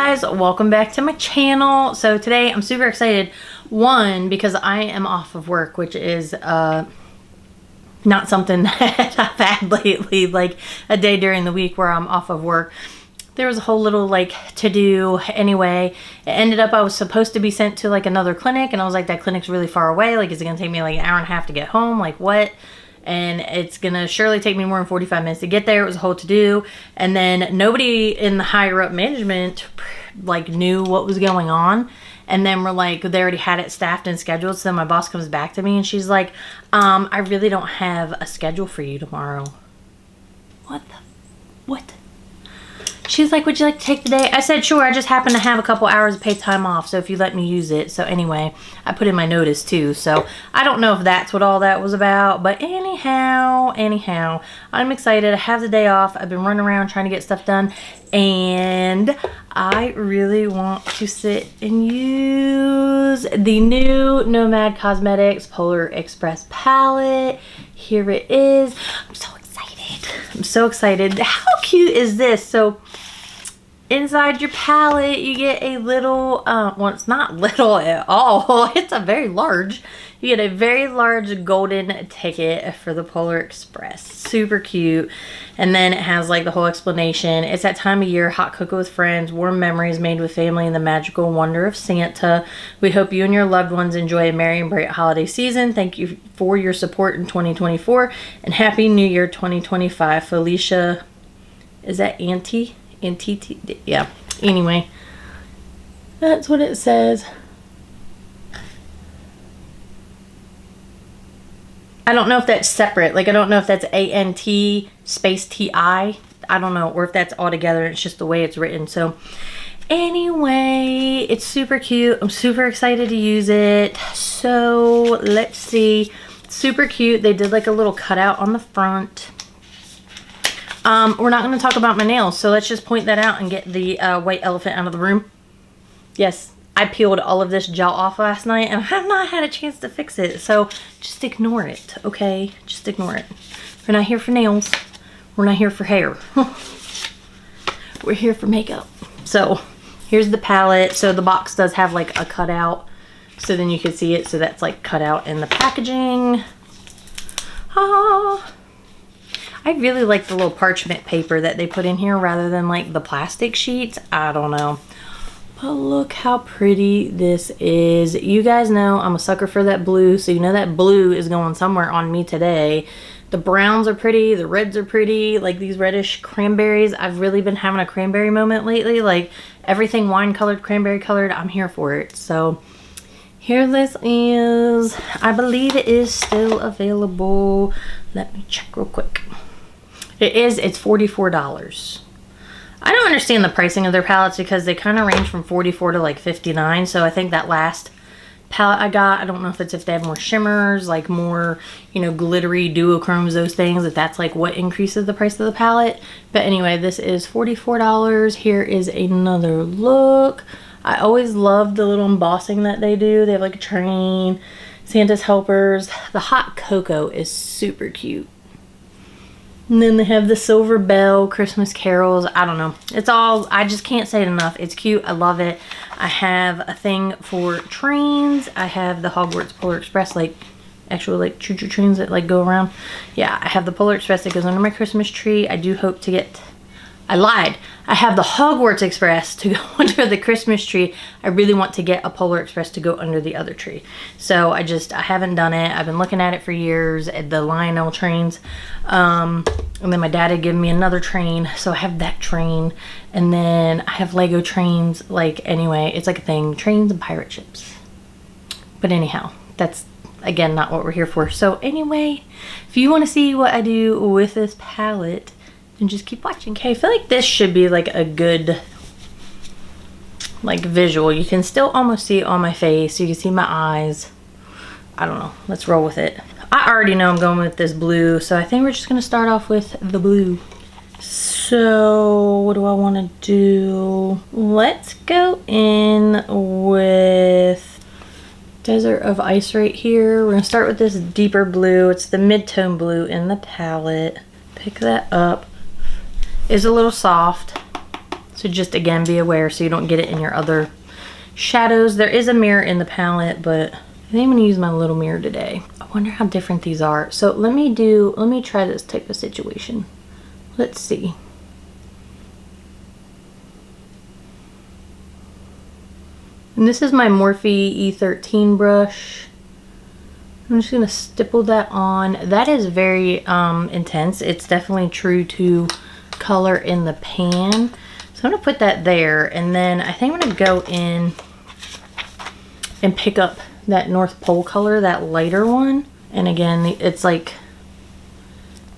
guys, welcome back to my channel. So today I'm super excited, one, because I am off of work, which is not something that I've had lately, like a day during the week where I'm off of work. There was a whole little like to do anyway. It ended up I was supposed to be sent to like another clinic, and I was like, that clinic's really far away, like is it gonna take me like an hour and a half to get home, like what? And it's gonna surely take me more than 45 minutes to get there. It was a whole to do, and then nobody in the higher up management like knew what was going on, and then we're like, they already had it staffed and scheduled. So then my boss comes back to me and she's like, I really don't have a schedule for you tomorrow. What? She's like, would you like to take the day? I said, sure. I just happen to have a couple hours of paid time off, so if you let me use it. So anyway, I put in my notice too. So I don't know if that's what all that was about. But anyhow, I'm excited. I have the day off. I've been running around trying to get stuff done. And I really want to sit and use the new Nomad Cosmetics Polar Express palette. Here it is. I'm so excited. How cute is this? So inside your palette you get a little well, it's not little at all, it's a very large, you get a very large golden ticket for the Polar Express. Super cute. And then it has like the whole explanation. It's that time of year, hot cocoa with friends, warm memories made with family, and the magical wonder of Santa. We hope you and your loved ones enjoy a merry and bright holiday season. Thank you for your support in 2024, and Happy New Year 2025. Felicia, is that Auntie? Yeah. Anyway, that's what it says. I don't know if that's separate. Like, I don't know if that's A-N-T space T-I. I don't know. Or if that's all together. It's just the way it's written. So, anyway, it's super cute. I'm super excited to use it. So, let's see. Super cute. They did like a little cutout on the front. We're not going to talk about my nails. So, let's just point that out and get the white elephant out of the room. Yes. I peeled all of this gel off last night and I have not had a chance to fix it. So just ignore it, okay? Just ignore it. We're not here for nails. We're not here for hair. We're here for makeup. So here's the palette. So the box does have like a cutout, so then you can see it. So that's like cut out in the packaging. I really like the little parchment paper that they put in here rather than like the plastic sheets. I don't know. But look how pretty this is. You guys know I'm a sucker for that blue, so you know that blue is going somewhere on me today. The browns are pretty, the reds are pretty, like these reddish cranberries. I've really been having a cranberry moment lately, like everything wine colored, cranberry colored, I'm here for it. So here this is. I believe it is still available. Let me check real quick. It's $44. I don't understand the pricing of their palettes because they kind of range from $44 to like $59. So I think that last palette I got, I don't know if it's if they have more shimmers, like more, you know, glittery duochromes, those things, if that's like what increases the price of the palette. But anyway, this is $44. Here is another look. I always love the little embossing that they do. They have like a train, Santa's helpers. The hot cocoa is super cute. And then they have the silver bell, Christmas carols. I don't know. It's all, I just can't say it enough. It's cute. I love it. I have a thing for trains. I have the Hogwarts Polar Express, like actual like choo-choo trains that like go around. Yeah, I have the Polar Express that goes under my Christmas tree. I do hope to get, I lied. I have the Hogwarts Express to go under the Christmas tree. I really want to get a Polar Express to go under the other tree. So I haven't done it. I've been looking at it for years, at the Lionel trains. And then my dad had given me another train. So I have that train. And then I have Lego trains. Like, anyway, it's like a thing. Trains and pirate ships. But anyhow, that's, again, not what we're here for. So anyway, if you want to see what I do with this palette, and just keep watching. Okay, I feel like this should be like a good like visual. You can still almost see it on my face. You can see my eyes. I don't know. Let's roll with it. I already know I'm going with this blue, so I think we're just gonna start off with the blue. So what do I want to do? Let's go in with Desert of Ice right here. We're gonna start with this deeper blue. It's the mid-tone blue in the palette. Pick that up. It's a little soft. So just again, be aware so you don't get it in your other shadows. There is a mirror in the palette, but I think I'm gonna use my little mirror today. I wonder how different these are. So let me try this type of situation. Let's see. And this is my Morphe E13 brush. I'm just gonna stipple that on. That is very intense. It's definitely true to color in the pan. So I'm gonna put that there, and then I think I'm gonna go in and pick up that North Pole color, that lighter one. And again, it's like,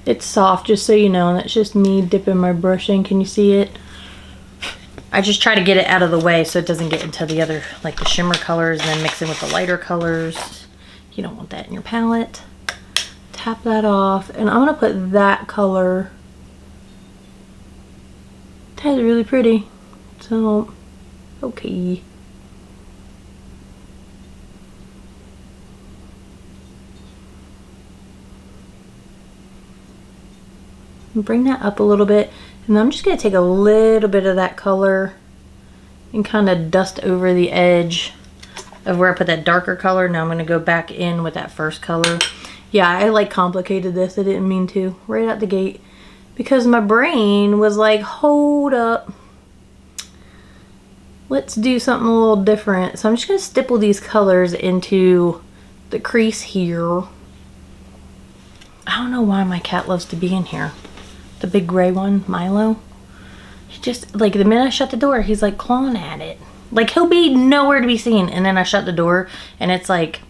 it's soft, just so you know, and that's just me dipping my brush in. Can you see it? I just try to get it out of the way so it doesn't get into the other, like the shimmer colors, and then mix in with the lighter colors. You don't want that in your palette. Tap that off, and I'm gonna put that color. That's really pretty. So, okay. Bring that up a little bit, and then I'm just gonna take a little bit of that color and kind of dust over the edge of where I put that darker color. Now I'm gonna go back in with that first color. Yeah, I like complicated this. I didn't mean to right out the gate, because my brain was like, hold up, let's do something a little different. So I'm just gonna stipple these colors into the crease here. I don't know why my cat loves to be in here. The big gray one, Milo. He just, like, the minute I shut the door, he's like clawing at it. Like, he'll be nowhere to be seen, and then I shut the door, and it's like,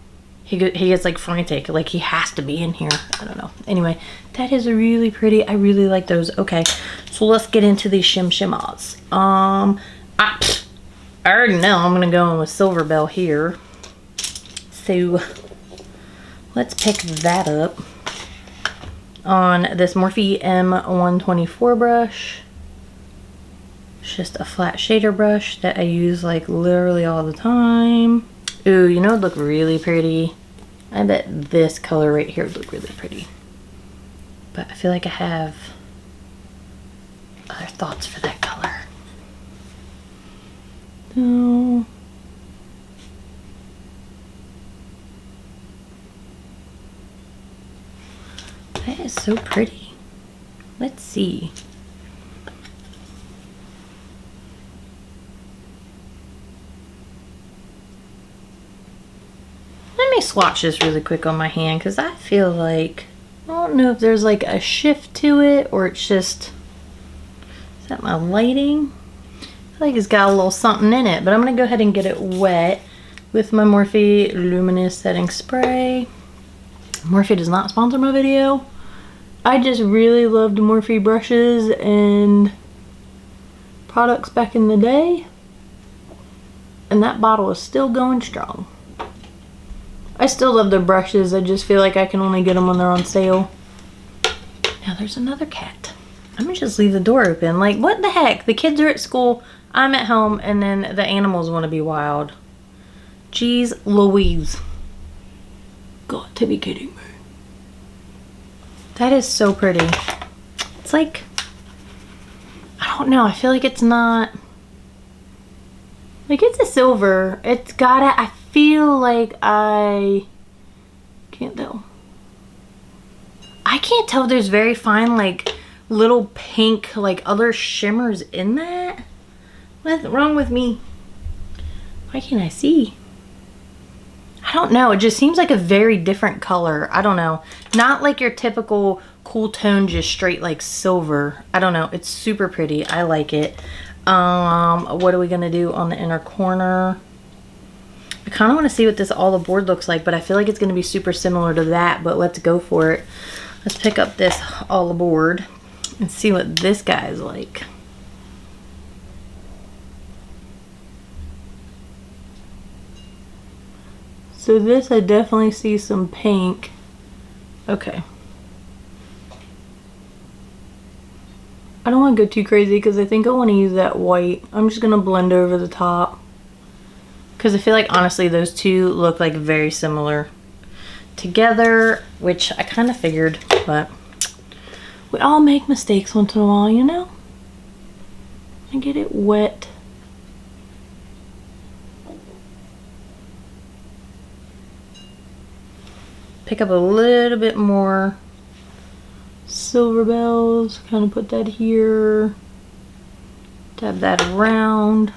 he gets like frantic, like he has to be in here. I don't know. Anyway, that is really pretty. I really like those. Okay, so let's get into these shim-shimmers. I already know I'm gonna go in with Silver Bell here. So let's pick that up on this Morphe M124 brush. It's just a flat shader brush that I use like literally all the time. Ooh, you know, it'd look really pretty. I bet this color right here would look really pretty. But I feel like I have other thoughts for that color. So that is so pretty. Let's see. Let me swatch this really quick on my hand, because I feel like, I don't know if there's like a shift to it, or it's just, is that my lighting? I feel like it's got a little something in it, but I'm going to go ahead and get it wet with my Morphe Luminous Setting Spray. Morphe does not sponsor my video. I just really loved Morphe brushes and products back in the day, and that bottle is still going strong. I still love their brushes. I just feel like I can only get them when they're on sale. Now there's another cat. I'm gonna just leave the door open. Like, what the heck? The kids are at school, I'm at home, and then the animals want to be wild. Jeez Louise. Got to be kidding me. That is so pretty. It's like, I don't know, I feel like it's not, like, it's a silver. It's gotta, I feel like I can't tell. I can't tell if there's very fine, like, little pink, like, other shimmers in that. What's wrong with me? Why can't I see? I don't know. It just seems like a very different color. I don't know. Not like your typical cool tone, just straight like silver. I don't know. It's super pretty. I like it. What are we going to do on the inner corner? I kind of want to see what this all aboard looks like, but I feel like it's going to be super similar to that, but let's go for it. Let's pick up this all aboard and see what this guy's like. So this, I definitely see some pink. Okay. I don't want to go too crazy because I think I want to use that white. I'm just going to blend over the top, because I feel like honestly those two look like very similar together, which I kind of figured, but we all make mistakes once in a while, you know? and get it wet. Pick up a little bit more silver bells, kind of put that here, dab that around,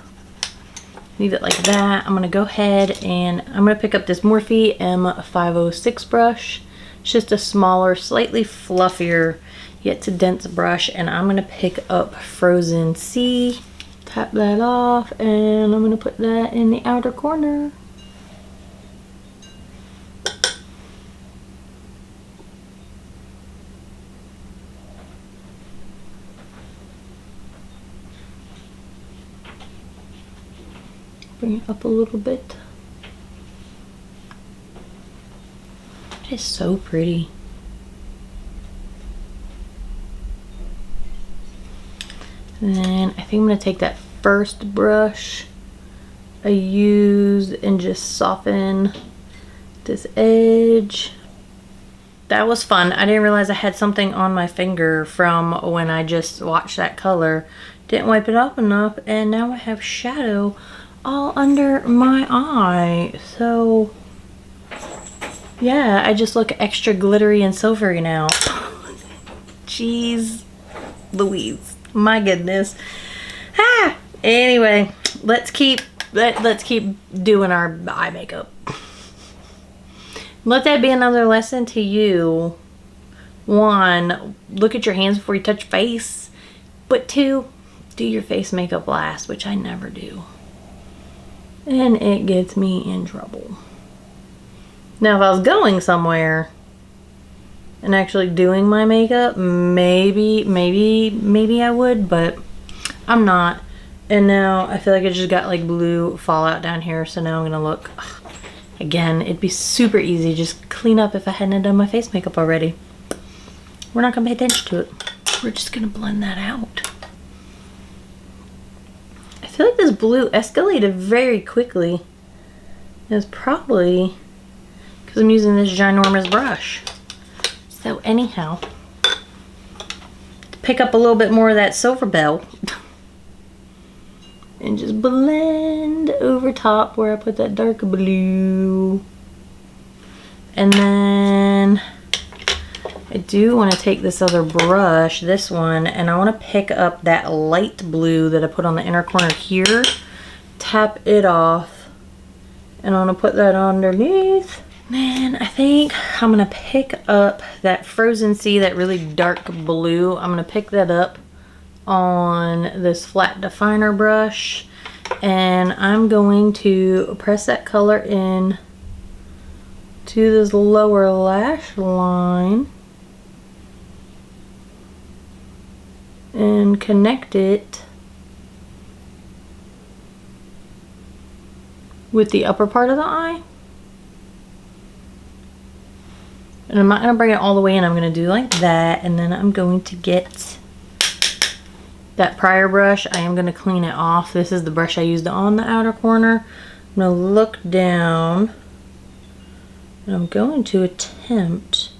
leave it like that. I'm gonna go ahead and I'm gonna pick up this Morphe M506 brush. It's just a smaller, slightly fluffier, yet to dense brush, and I'm gonna pick up Frozen Sea, tap that off, and I'm gonna put that in the outer corner. Bring it up a little bit. It is so pretty. And then I think I'm going to take that first brush I used and just soften this edge. That was fun. I didn't realize I had something on my finger from when I just watched that color. Didn't wipe it off enough, and now I have shadow all under my eye. So yeah, I just look extra glittery and silvery now. Jeez Louise, my goodness. Anyway, let's keep doing our eye makeup. Let that be another lesson to you. 1, look at your hands before you touch your face. But 2, do your face makeup last, which I never do. And it gets me in trouble. Now, if I was going somewhere and actually doing my makeup, maybe I would, but I'm not. And now I feel like I just got like blue fallout down here, so now I'm gonna look, again, it'd be super easy, just clean up if I hadn't done my face makeup already. We're not gonna pay attention to it. We're just gonna blend that out. I feel like this blue escalated very quickly. It's probably because I'm using this ginormous brush. So anyhow, pick up a little bit more of that silver bell and just blend over top where I put that dark blue. And then I do want to take this other brush, this one, and I want to pick up that light blue that I put on the inner corner here, tap it off, and I'm going to put that underneath. Then I think I'm going to pick up that Frozen Sea, that really dark blue. I'm going to pick that up on this flat definer brush, and I'm going to press that color in to this lower lash line and connect it with the upper part of the eye. And I'm not going to bring it all the way in. I'm going to do like that, and then I'm going to get that prior brush. I am going to clean it off. This is the brush I used on the outer corner. I'm going to look down, and I'm going to attempt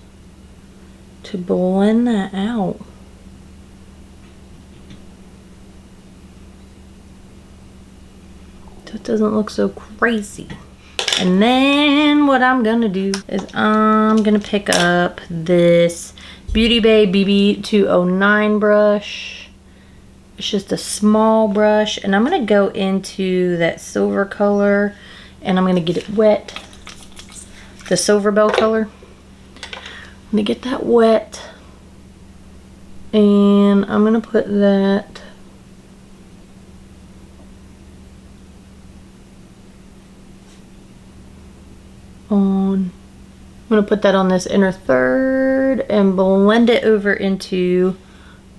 to blend that out. So it doesn't look so crazy. And then what I'm gonna do is I'm gonna pick up this Beauty Bay BB209 brush. It's just a small brush, and I'm gonna go into that silver color, and I'm gonna get it wet. The silver bell color. I'm gonna get that wet, and I'm gonna put that on. I'm gonna put that on this inner third and blend it over into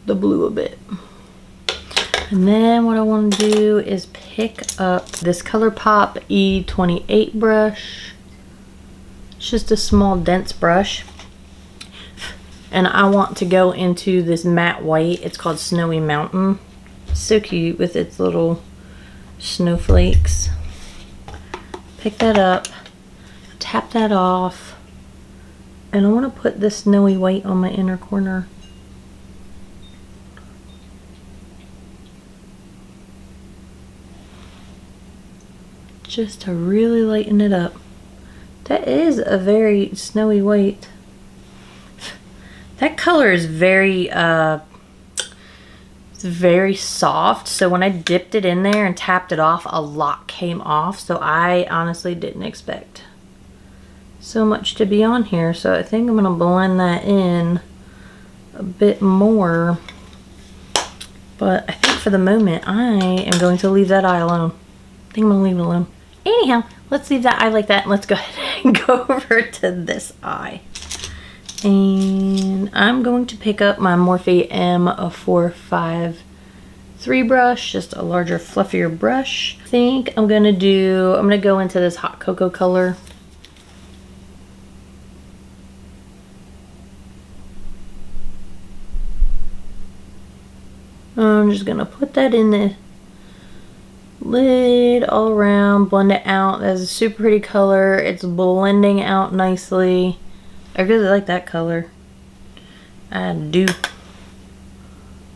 the blue a bit. And then what I want to do is pick up this ColourPop E28 brush. It's just a small dense brush, and I want to go into this matte white. It's called Snowy Mountain. So cute with its little snowflakes. Pick that up, tap that off, and I want to put this snowy white on my inner corner. just to really lighten it up. That is a very snowy white. That color is very, it's very soft. So when I dipped it in there and tapped it off, a lot came off. So I honestly didn't expect so much to be on here. So I think I'm gonna blend that in a bit more. But I think for the moment, I am going to leave that eye alone. I think I'm gonna leave it alone. Anyhow, let's leave that eye like that. And let's go ahead and go over to this eye. And I'm going to pick up my Morphe M453 brush, just a larger, fluffier brush. I think I'm gonna go into this hot cocoa color. I'm just gonna put that in the lid all around, blend it out. That's a super pretty color. It's blending out nicely. I really like that color. I do.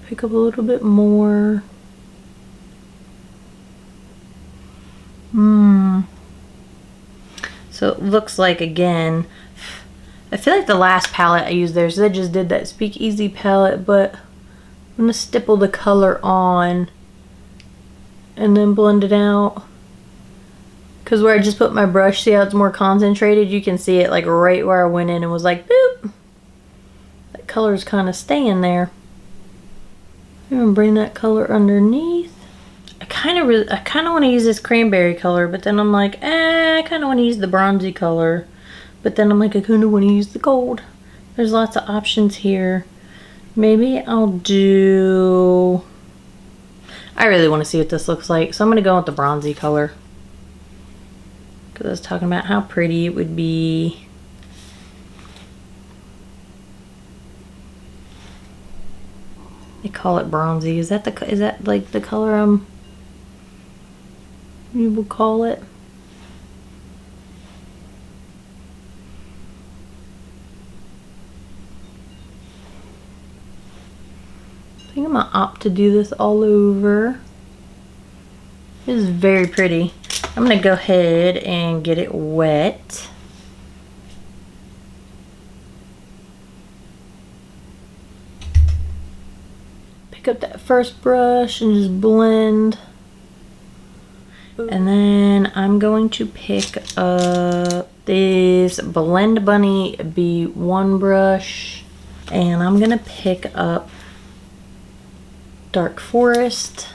Pick up a little bit more. So it looks like, again, I feel like the last palette I used there, so I just did that Speakeasy palette, but I'm gonna stipple the color on and then blend it out. Because where I just put my brush, see how it's more concentrated? You can see it like right where I went in and was like, boop. That color is kind of staying there. I'm gonna bring that color underneath. I kind of want to use this cranberry color, but then I'm like, I kind of want to use the bronzy color. But then I'm like, I kind of want to use the gold. There's lots of options here. Maybe I'll do... I really want to see what this looks like, so I'm going to go with the bronzy color. Because I was talking about how pretty it would be. They call it bronzy. Is that like the color you would call it? I think I'm gonna opt to do this all over. This is very pretty. I'm gonna go ahead and get it wet. Pick up that first brush and just blend. And then I'm going to pick up this Blend Bunny B1 brush. And I'm gonna pick up Dark Forest.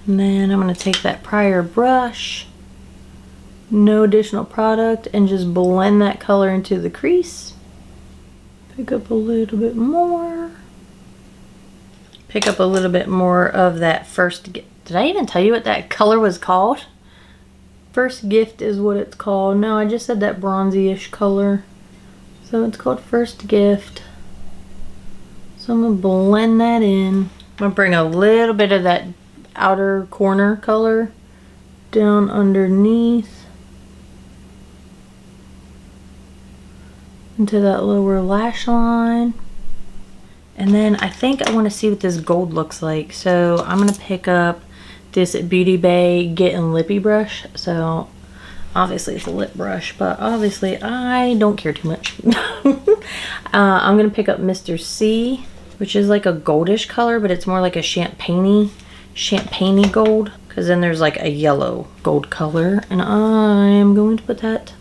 And then I'm going to take that prior brush, no additional product, and just blend that color into the crease. Pick up a little bit more. Pick up a little bit more of that First Gift. Did I even tell you what that color was called? First Gift is what it's called. No, I just said that bronzy-ish color. So it's called First Gift. So I'm going to blend that in. I'm going to bring a little bit of that outer corner color down underneath into that lower lash line. And then I think I want to see what this gold looks like. So I'm going to pick up this Beauty Bay Getting Lippy brush. So obviously it's a lip brush, but obviously I don't care too much. I'm going to pick up Mr. C, which is like a goldish color, but it's more like a champagne-y gold, because then there's like a yellow gold color, and I am going to put that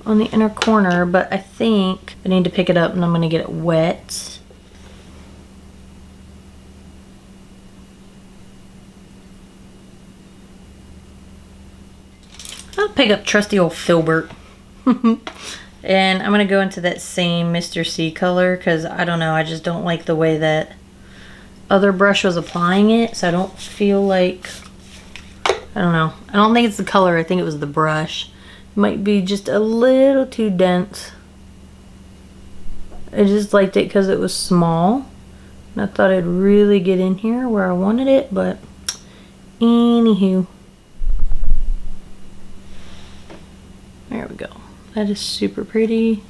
on the inner corner, but I think I need to pick it up and I'm going to get it wet. I'll pick up trusty old Filbert. And I'm going to go into that same Mr. C color because I don't know, I just don't like the way that other brush was applying it. So I don't feel like, I don't know. I don't think it's the color, I think it was the brush. It might be just a little too dense. I just liked it because it was small. And I thought it'd really get in here where I wanted it, but anywho. There we go. That is super pretty.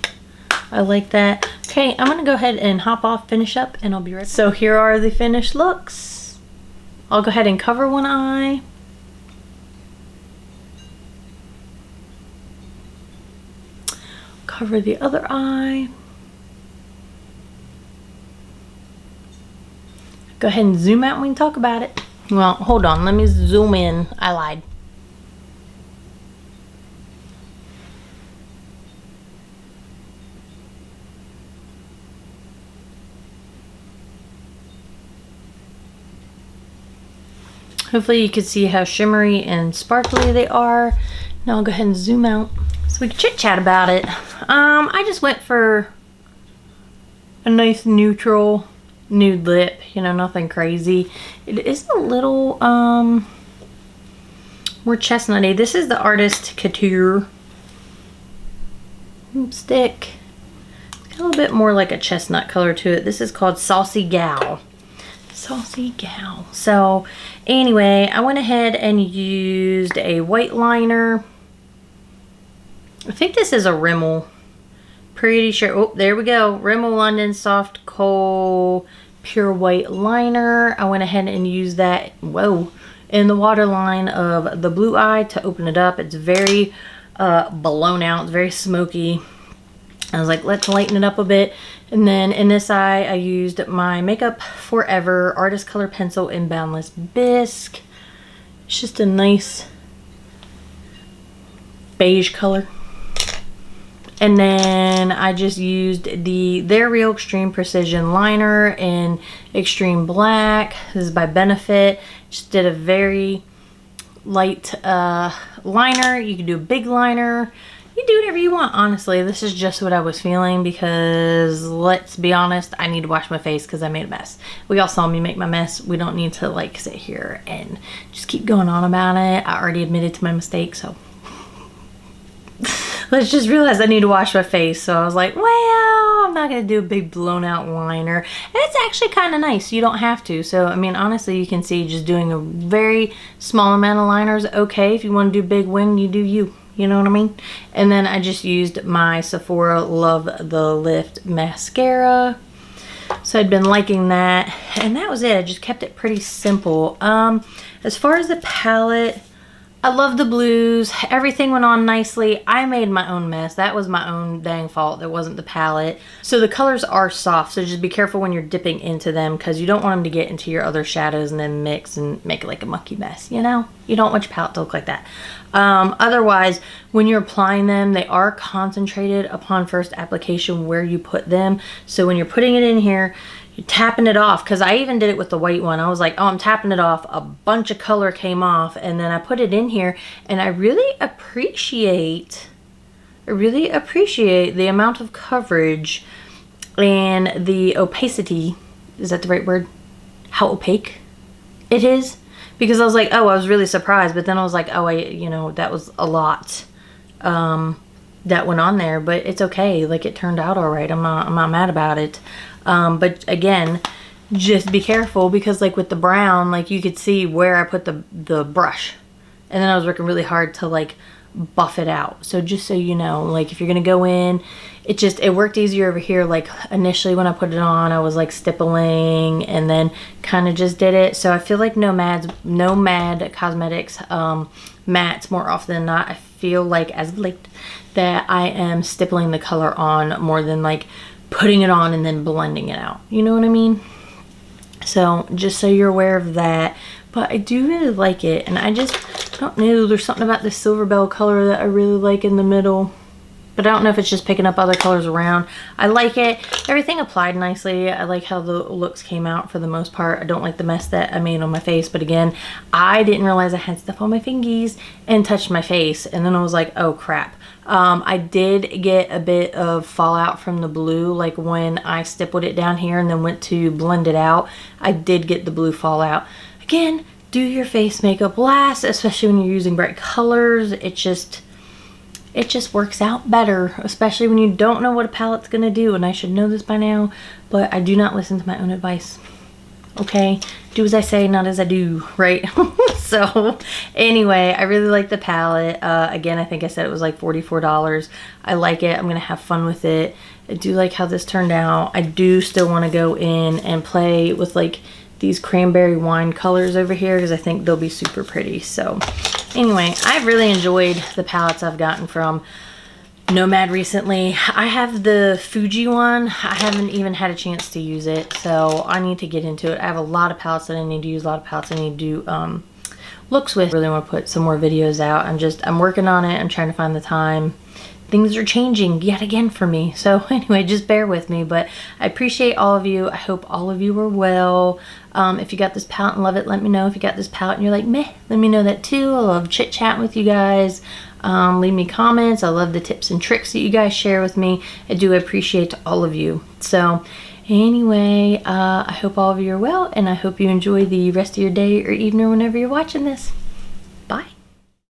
I like that. Okay, I'm gonna go ahead and hop off, finish up, and I'll be right back. So here are the finished looks. I'll go ahead and cover one eye. Cover the other eye. Go ahead and zoom out and we can talk about it. Well, hold on, let me zoom in. I lied. Hopefully you can see how shimmery and sparkly they are. Now I'll go ahead and zoom out so we can chit chat about it. I just went for a nice neutral nude lip, you know, nothing crazy. It is a little more chestnutty. This is the Artist Couture lipstick. It's got a little bit more like a chestnut color to it. This is called Saucy Gal. Saucy Gal. So anyway, I went ahead and used a white liner. I think this is a Rimmel. Pretty sure. Oh, there we go. Rimmel London Soft Kohl Pure White Liner. I went ahead and used that, whoa, in the waterline of the blue eye to open it up. It's very blown out. It's very smoky. I was like, let's lighten it up a bit. And then in this eye, I used my Makeup Forever Artist Color Pencil in Boundless Bisque. It's just a nice beige color. And then I just used the They're Real Extreme Precision Liner in Extreme Black. This is by Benefit. Just did a very light liner. You can do a big liner. You do whatever you want, honestly. This is just what I was feeling because, let's be honest, I need to wash my face because I made a mess. We all saw me make my mess. We don't need to like sit here and just keep going on about it. I already admitted to my mistake, so let's just realize I need to wash my face. So I was like, well, I'm not going to do a big blown out liner. And it's actually kind of nice. You don't have to. So, I mean, honestly, you can see just doing a very small amount of liner is okay. If you want to do big wing, you do you. You know what I mean? And then I just used my Sephora Love the Lift mascara. So I'd been liking that. And that was it. I just kept it pretty simple. As far as the palette, I love the blues. Everything went on nicely. I made my own mess. That was my own dang fault. That wasn't the palette. So the colors are soft. So just be careful when you're dipping into them because you don't want them to get into your other shadows and then mix and make it like a mucky mess. You know? You don't want your palette to look like that. Otherwise, when you're applying them, they are concentrated upon first application where you put them. So when you're putting it in here, you're tapping it off, because I even did it with the white one. I was like, oh, I'm tapping it off. A bunch of color came off, and then I put it in here, and I really appreciate the amount of coverage and the opacity. Is that the right word? How opaque it is. Because I was like, oh, I was really surprised, but then I was like, oh, you know, that was a lot that went on there, but it's okay. Like, it turned out all right. I'm not mad about it. But again, just be careful because like with the brown, like you could see where I put the brush, and then I was working really hard to like buff it out. So just so you know, like if you're gonna go in, it worked easier over here. Like initially when I put it on, I was like stippling and then kind of just did it. So I feel like Nomad Cosmetics mattes more often than not, I feel like as late that I am stippling the color on more than like putting it on and then blending it out. You know what I mean? So just so you're aware of that. But I do really like it, and I don't know, there's something about this Silver Bell color that I really like in the middle. But I don't know if it's just picking up other colors around. I like it. Everything applied nicely. I like how the looks came out for the most part. I don't like the mess that I made on my face. But again, I didn't realize I had stuff on my fingies and touched my face. And then I was like, oh crap. I did get a bit of fallout from the blue. Like when I stippled it down here and then went to blend it out, I did get the blue fallout. Again, do your face makeup last, especially when you're using bright colors. it just works out better, especially when you don't know what a palette's gonna do. And I should know this by now, but I do not listen to my own advice. Okay, do as I say, not as I do, right? So anyway, I really like the palette. Again, I think I said it was like $44. I like it. I'm gonna have fun with it. I do like how this turned out. I do still want to go in and play with like these cranberry wine colors over here because I think they'll be super pretty. So anyway, I've really enjoyed the palettes I've gotten from Nomad recently. I have the Fuji one. I haven't even had a chance to use it, so I need to get into it. I have a lot of palettes that I need to use, a lot of palettes I need to do looks with. I really want to put some more videos out. I'm working on it. I'm trying to find the time. Things are changing yet again for me. So anyway, just bear with me, but I appreciate all of you. I hope all of you are well. If you got this palette and love it, let me know. If you got this palette and you're like, meh, let me know that too. I love chit chatting with you guys. Leave me comments. I love the tips and tricks that you guys share with me. I do appreciate all of you. So anyway, I hope all of you are well, and I hope you enjoy the rest of your day or evening whenever you're watching this. Bye.